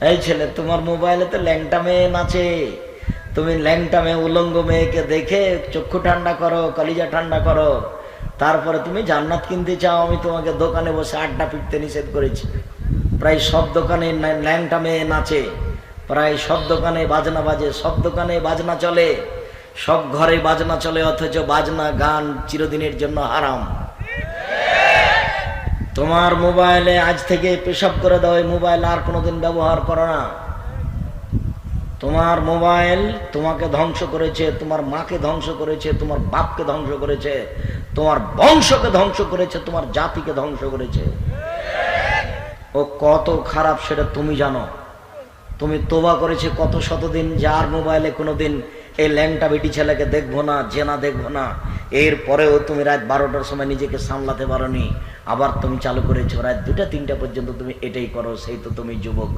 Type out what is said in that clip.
এই ছেলে, তোমার মোবাইলে তো ল্যাংটা মেয়ে নাচে, তুমি ল্যাংটা মেয়ে উলঙ্গ মেয়েকে দেখে চক্ষু ঠান্ডা করো, কলিজা ঠান্ডা করো, তারপরে তুমি জান্নাত কিনতে চাও। আমি তোমাকে দোকানে বসে আড্ডা পিটতে নিষেধ করেছি। প্রায় সব দোকানে ল্যাংটা মেয়ে নাচে, প্রায় সব দোকানে বাজনা বাজে, সব দোকানে বাজনা চলে, সব ঘরে বাজনা চলে, অথচ বাজনা গান চিরদিনের জন্য হারাম। তোমার মোবাইলে আজ থেকে পেশাব করে দাও, এই মোবাইল আর কোনোদিন ব্যবহার করো না। তোমার মোবাইল তোমাকে ধ্বংস করেছে, তোমার মাকে ধ্বংস করেছে, তোমার বাপকে ধ্বংস করেছে, তোমার বংশকে ধ্বংস করেছে, তোমার জাতিকে ধ্বংস করেছে। ও কত খারাপ সেটা তুমি জানো। তুমি তোবা করেছে কত শতদিন, যার মোবাইলে কোনোদিন এই ল্যাংটা বেটি ছেলেকে দেখবো না, জেনা দেখবো না। এরপরেও তুমি রাত 12টার সময় নিজেকে সামলাতে পারোনি, আবার তুমি চালু করেছো রাত 2টা 3টা পর্যন্ত তুমি এটাই করো। সেই তো তুমি যুবক।